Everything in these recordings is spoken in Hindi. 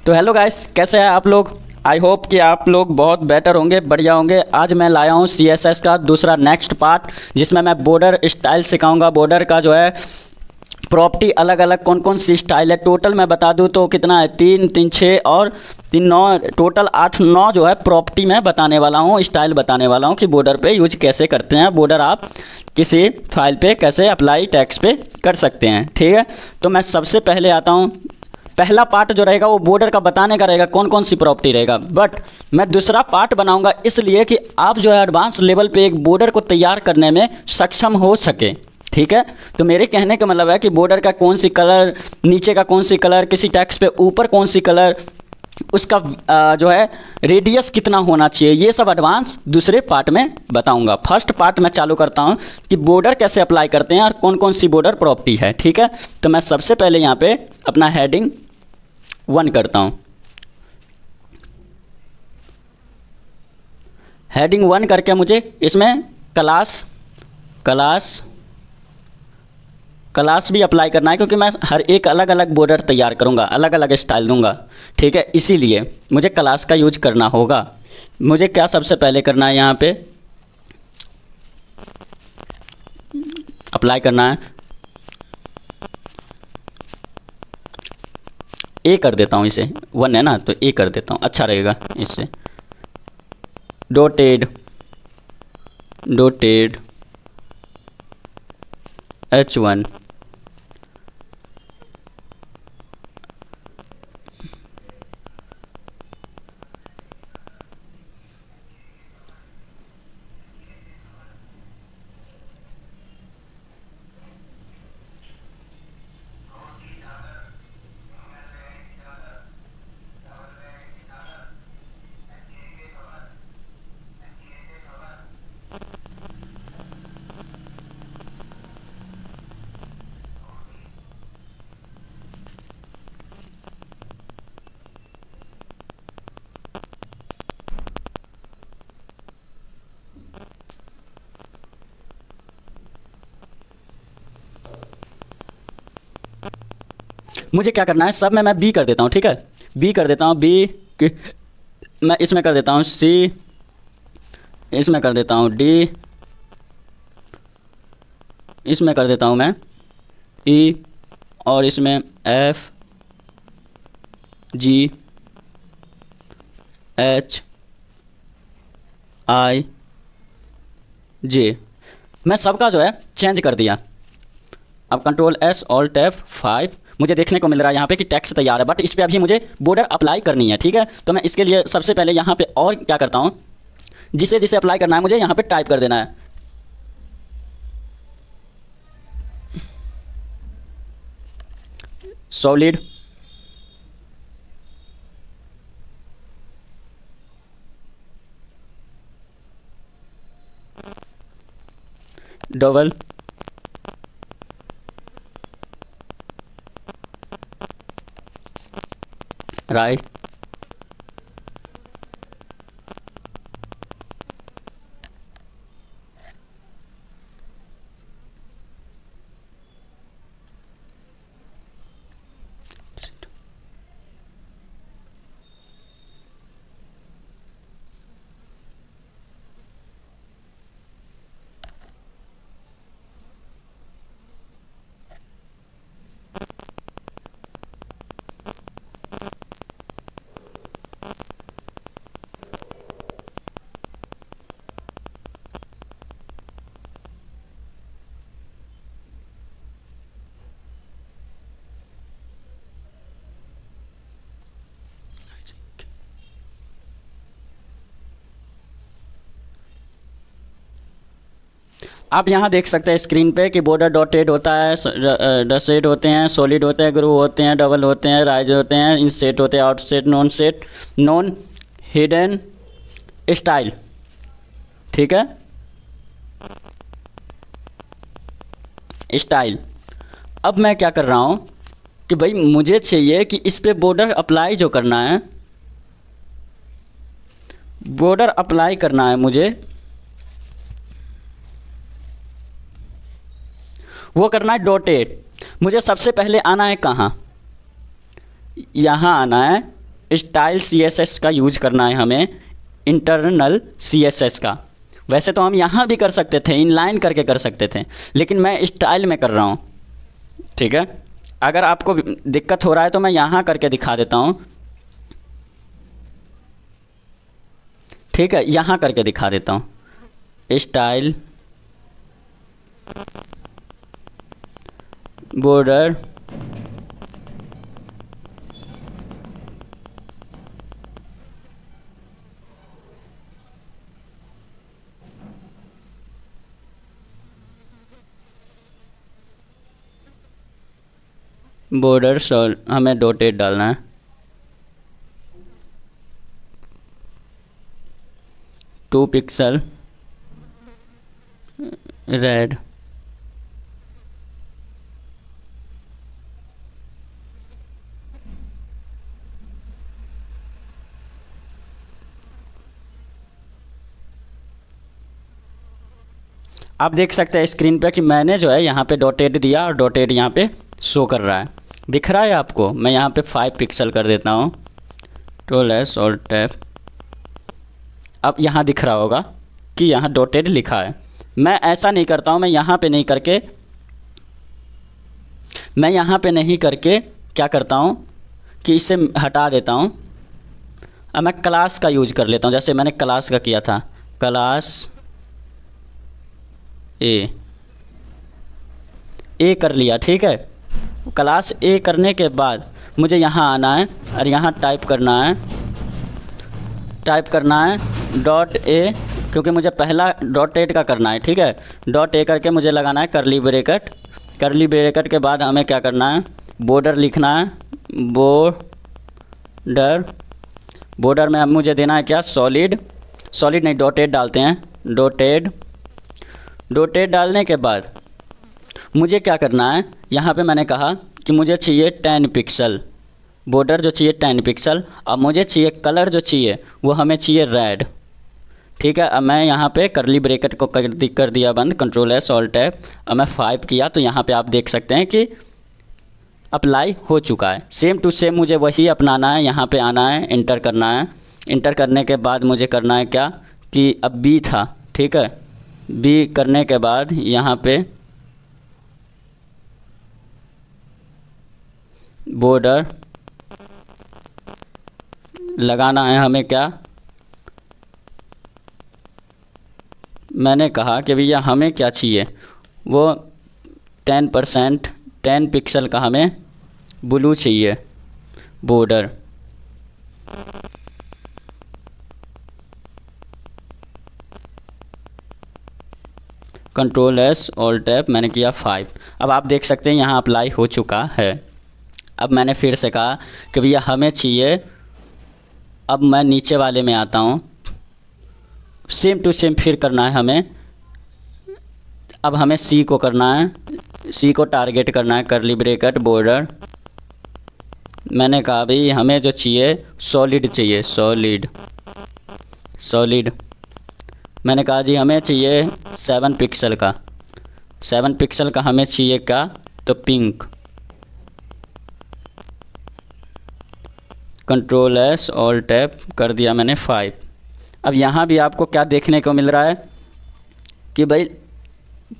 तो हेलो गाइस, कैसे हैं आप लोग। आई होप कि आप लोग बहुत बेटर होंगे, बढ़िया होंगे। आज मैं लाया हूँ CSS का दूसरा नेक्स्ट पार्ट, जिसमें मैं बॉर्डर स्टाइल सिखाऊंगा। बॉर्डर का जो है प्रॉपर्टी अलग अलग कौन कौन सी स्टाइल है, टोटल मैं बता दूं तो कितना है, 3 3 6 और 3 9, टोटल 8 9 जो है प्रॉपर्टी मैं बताने वाला हूँ, स्टाइल बताने वाला हूँ कि बॉर्डर पे यूज कैसे करते हैं। बॉर्डर आप किसी फाइल पे कैसे अप्लाई टेक्स्ट पे कर सकते हैं, ठीक है। तो मैं सबसे पहले आता हूँ, पहला पार्ट जो रहेगा वो बॉर्डर का बताने का रहेगा, कौन कौन सी प्रॉपर्टी रहेगा। बट मैं दूसरा पार्ट बनाऊंगा इसलिए कि आप जो है एडवांस लेवल पे एक बॉर्डर को तैयार करने में सक्षम हो सके, ठीक है। तो मेरे कहने का मतलब है कि बॉर्डर का कौन सी कलर, नीचे का कौन सी कलर, किसी टेक्स्ट पे ऊपर कौन सी कलर, उसका जो है रेडियस कितना होना चाहिए, ये सब एडवांस दूसरे पार्ट में बताऊंगा। फर्स्ट पार्ट मैं चालू करता हूं कि बॉर्डर कैसे अप्लाई करते हैं और कौन कौन सी बॉर्डर प्रॉपर्टी है, ठीक है। तो मैं सबसे पहले यहाँ पे अपना हेडिंग 1 करता हूं। हेडिंग 1 करके मुझे इसमें क्लास भी अप्लाई करना है, क्योंकि मैं हर एक अलग अलग बॉर्डर तैयार करूँगा, अलग अलग स्टाइल दूंगा, ठीक है। इसीलिए मुझे क्लास का यूज करना होगा। मुझे क्या सबसे पहले करना है, यहाँ पे अप्लाई करना है, ए कर देता हूँ, इसे 1 है ना तो ए कर देता हूँ, अच्छा रहेगा इससे। डॉटेड H1 मुझे क्या करना है, सब में मैं बी कर देता हूँ, ठीक है। बी कर देता हूँ, मैं इसमें कर देता हूँ सी, इसमें कर देता हूँ डी, इसमें कर देता हूँ मैं ई, और इसमें एफ जी एच आई जे, मैं सबका जो है चेंज कर दिया। अब कंट्रोल S Alt F5 मुझे देखने को मिल रहा है यहाँ पे कि टेक्स्ट तैयार है, बट इस पर अभी मुझे बॉर्डर अप्लाई करनी है, ठीक है। तो मैं इसके लिए सबसे पहले यहाँ पे और क्या करता हूँ, जिसे जिसे अप्लाई करना है मुझे यहाँ पे टाइप कर देना है। सॉलिड, डबल, राइट, आप यहाँ देख सकते हैं स्क्रीन पे कि बॉर्डर डॉटेड होता है, डसेड होते हैं, सॉलिड होते हैं, ग्रू होते हैं, डबल होते हैं, राइज होते हैं, इनसेट होते हैं, आउटसेट, नॉन हिडन स्टाइल, ठीक है। स्टाइल, अब मैं क्या कर रहा हूँ कि भाई मुझे चाहिए कि इस पे बॉर्डर अप्लाई जो करना है, बॉर्डर अप्लाई करना है मुझे, वो करना है डॉटेड। मुझे सबसे पहले आना है कहाँ, यहाँ आना है स्टाइल CSS का यूज करना है हमें, इंटरनल CSS का। वैसे तो हम यहाँ भी कर सकते थे, इनलाइन करके कर सकते थे, लेकिन मैं स्टाइल में कर रहा हूँ। ठीक है, अगर आपको दिक्कत हो रहा है तो मैं यहाँ करके दिखा देता हूँ। ठीक है, यहाँ करके दिखा देता हूँ, स्टाइल बॉर्डर बॉर्डर हमें डॉटेड डालना है, 2 पिक्सल रेड। आप देख सकते हैं स्क्रीन पे कि मैंने जो है यहाँ पे डॉटेड दिया और डॉटेड यहाँ पे शो कर रहा है, दिख रहा है आपको। मैं यहाँ पे 5 पिक्सल कर देता हूँ, Ctrl+S Alt टैब। अब यहाँ दिख रहा होगा कि यहाँ डॉटेड लिखा है। मैं ऐसा नहीं करता हूँ, मैं यहाँ पे नहीं करके क्या करता हूँ कि इसे हटा देता हूँ। अब मैं क्लास का यूज कर लेता हूँ, जैसे मैंने क्लास का किया था, क्लास ए कर लिया। ठीक है, क्लास ए करने के बाद मुझे यहाँ आना है और यहाँ टाइप करना है डॉट ए, क्योंकि मुझे पहला डॉटेड का करना है। ठीक है, डॉट ए करके मुझे लगाना है करली ब्रेकेट। करली ब्रेकेट के बाद हमें क्या करना है, बॉर्डर लिखना है, बॉर्डर में अब मुझे देना है क्या, सॉलिड नहीं, डॉटेड डालते हैं, डॉटेड डालने के बाद मुझे क्या करना है, यहाँ पे मैंने कहा कि मुझे चाहिए 10 पिक्सल बॉर्डर, जो चाहिए 10 पिक्सल। अब मुझे चाहिए कलर, जो चाहिए वो हमें चाहिए रेड। ठीक है, अब मैं यहाँ पे करली ब्रेकेट को कर दिया बंद, Ctrl+S Alt टैब। अब मैं 5 किया तो यहाँ पे आप देख सकते हैं कि अप्लाई हो चुका है। सेम टू सेम मुझे वही अपनाना है, यहाँ पे आना है, इंटर करना है। इंटर करने के बाद मुझे करना है क्या कि अब बी था। ठीक है, बी करने के बाद यहाँ पे बॉर्डर लगाना है हमें क्या, मैंने कहा कि भैया हमें क्या चाहिए, वो 10 पिक्सल का हमें ब्लू चाहिए बॉर्डर। Ctrl+S Alt टैब, मैंने किया 5। अब आप देख सकते हैं यहाँ अप्लाई हो चुका है। अब मैंने फिर से कहा कि भैया हमें चाहिए, अब मैं नीचे वाले में आता हूँ, सेम टू सेम फिर करना है हमें। अब हमें सी को करना है, सी को टारगेट करना है, करली ब्रेकेट बॉर्डर। मैंने कहा भाई हमें जो चाहिए सॉलिड चाहिए, सॉलिड। मैंने कहा जी हमें चाहिए 7 पिक्सल का, 7 पिक्सल का हमें चाहिए क्या, तो पिंक। Ctrl+S Alt टैब कर दिया मैंने 5। अब यहाँ भी आपको क्या देखने को मिल रहा है कि भाई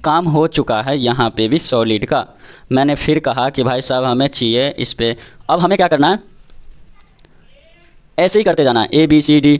काम हो चुका है, यहाँ पे भी सॉलिड का। मैंने फिर कहा कि भाई साहब हमें चाहिए इस पे। अब हमें क्या करना है, ऐसे ही करते जाना है, ABCD।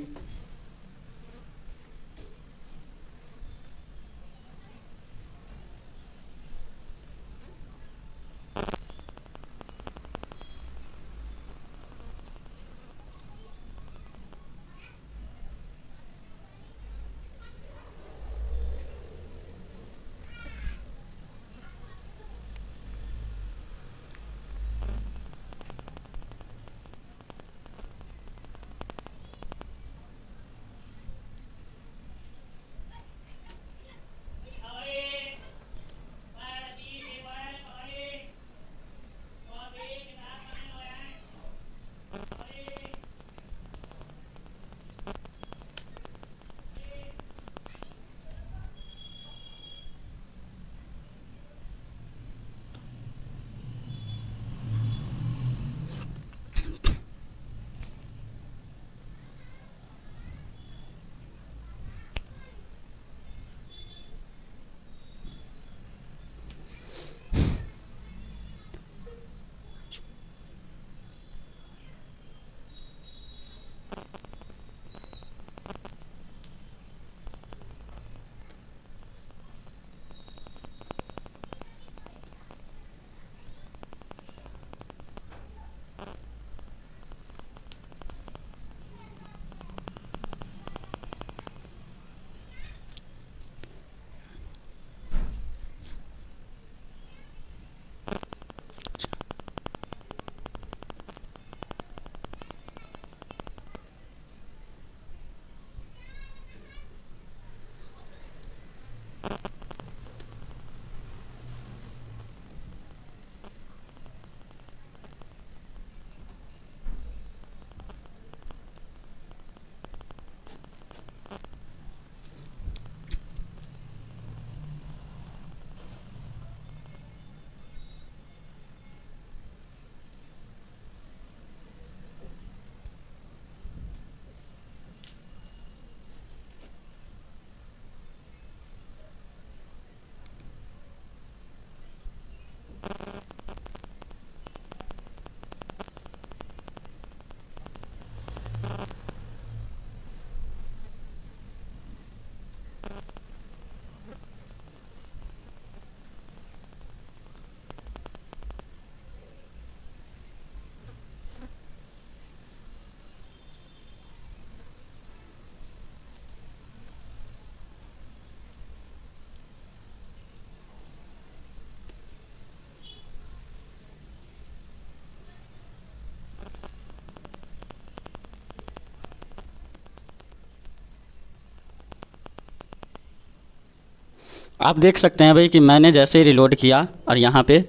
आप देख सकते हैं भाई कि मैंने जैसे ही रिलोड किया और यहाँ पे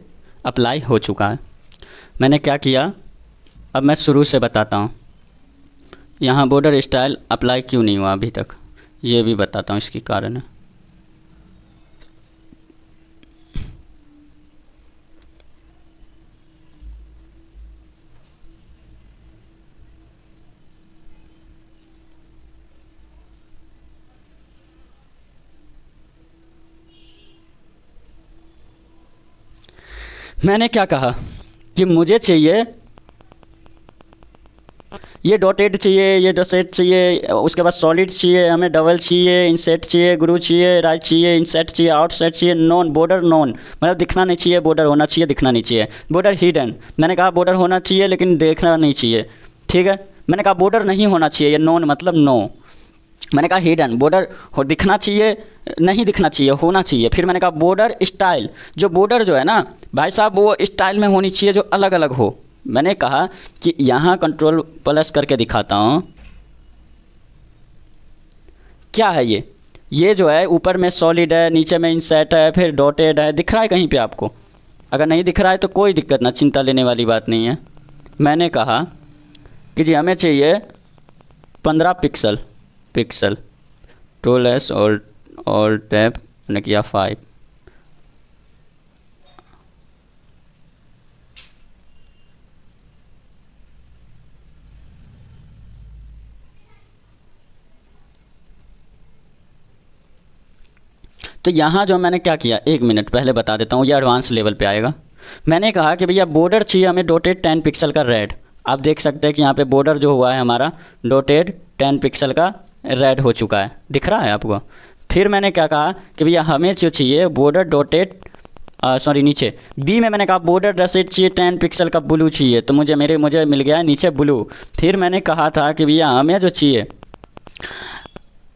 अप्लाई हो चुका है। मैंने क्या किया, अब मैं शुरू से बताता हूँ। यहाँ बॉर्डर स्टाइल अप्लाई क्यों नहीं हुआ अभी तक, ये भी बताता हूँ इसकी कारण है। मैंने क्या कहा कि मुझे चाहिए ये डॉटेड चाहिए, ये डॉसेट चाहिए, उसके बाद सॉलिड चाहिए, हमें डबल चाहिए, इनसेट चाहिए, ग्रू चाहिए, राइट चाहिए, इनसेट चाहिए, आउटसेट चाहिए, नॉन बॉर्डर नॉन मतलब दिखना नहीं चाहिए, बॉर्डर होना चाहिए, दिखना नहीं चाहिए, बॉर्डर हिडन। मैंने कहा बॉर्डर होना चाहिए लेकिन देखना नहीं चाहिए, ठीक है। मैंने कहा बॉर्डर नहीं होना चाहिए, ये नॉन मतलब नो। मैंने कहा हिडन बॉर्डर दिखना चाहिए, नहीं दिखना चाहिए, होना चाहिए। फिर मैंने कहा बॉर्डर स्टाइल, जो बॉर्डर जो है ना भाई साहब वो स्टाइल में होनी चाहिए जो अलग अलग हो। मैंने कहा कि यहाँ कंट्रोल प्लस करके दिखाता हूँ, क्या है ये जो है ऊपर में सॉलिड है, नीचे में इंसेट है, फिर डॉटेड है, दिख रहा है कहीं पे आपको? अगर नहीं दिख रहा है तो कोई दिक्कत ना, चिंता लेने वाली बात नहीं है। मैंने कहा कि जी हमें चाहिए 15 pixel tool S all tab, मैंने किया 5। तो यहाँ जो मैंने क्या किया, 1 मिनट पहले बता देता हूँ, ये एडवांस लेवल पे आएगा। मैंने कहा कि भैया बॉर्डर चाहिए हमें डॉटेड 10 पिक्सल का रेड। आप देख सकते हैं कि यहाँ पे बॉर्डर जो हुआ है हमारा डॉटेड 10 पिक्सल का रेड हो चुका है, दिख रहा है आपको। फिर मैंने क्या कहा कि भैया हमें जो चाहिए बॉर्डर डॉटेड नीचे बी में मैंने कहा बॉर्डर डॉटेड चाहिए 10 पिक्सल का ब्लू चाहिए, तो मुझे मिल गया है नीचे ब्लू। फिर मैंने कहा था कि भैया हमें जो चाहिए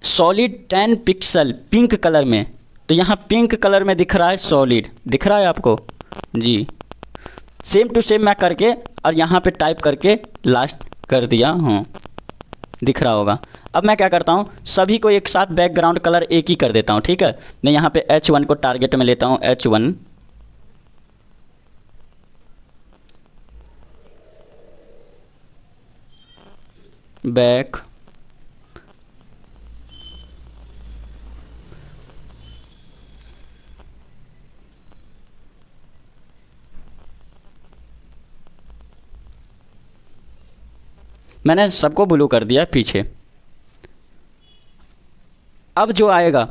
सॉलिड 10 पिक्सल पिंक कलर में, तो यहाँ पिंक कलर में दिख रहा है सॉलिड, दिख रहा है आपको जी। सेम टू सेम मैं करके और यहाँ पे टाइप करके लास्ट कर दिया हूँ, दिख रहा होगा। अब मैं क्या करता हूँ, सभी को एक साथ बैकग्राउंड कलर एक ही कर देता हूँ, ठीक है। मैं यहाँ पे H1 को टारगेट में लेता हूँ, H1 बैक मैंने सबको ब्लू कर दिया पीछे। अब जो आएगा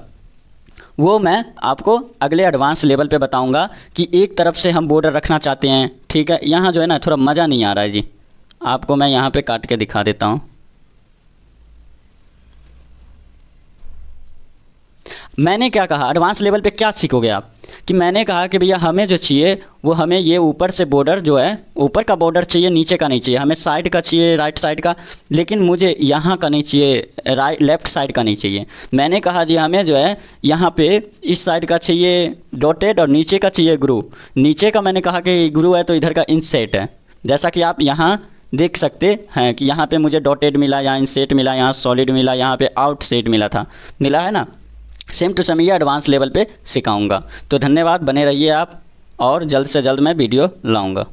वो मैं आपको अगले एडवांस लेवल पे बताऊंगा कि एक तरफ से हम बॉर्डर रखना चाहते हैं, ठीक है। यहाँ जो है ना थोड़ा मज़ा नहीं आ रहा है जी, आपको मैं यहाँ पे काट के दिखा देता हूँ। मैंने क्या कहा, एडवांस लेवल पे क्या सीखोगे आप, कि मैंने कहा कि भैया हमें जो चाहिए वो हमें ये ऊपर से बॉर्डर जो है ऊपर का बॉर्डर चाहिए, नीचे का नहीं चाहिए। हमें साइड का चाहिए, राइट साइड का, लेकिन मुझे यहाँ का नहीं चाहिए, लेफ़्ट साइड का नहीं चाहिए। मैंने कहा जी हमें जो है यहाँ पे इस साइड का चाहिए डॉटेड और नीचे का चाहिए ग्रू। नीचे का मैंने कहा कि ग्रू है तो इधर का इनसेट है, जैसा कि आप यहाँ देख सकते हैं कि यहाँ पे मुझे डॉटेड मिला, यहाँ इनसेट मिला, यहाँ सॉलिड मिला, यहाँ पे आउटसेट मिला है ना। सेम टू सेम ये एडवांस लेवल पे सिखाऊंगा। तो धन्यवाद, बने रहिए आप और जल्द से जल्द मैं वीडियो लाऊंगा।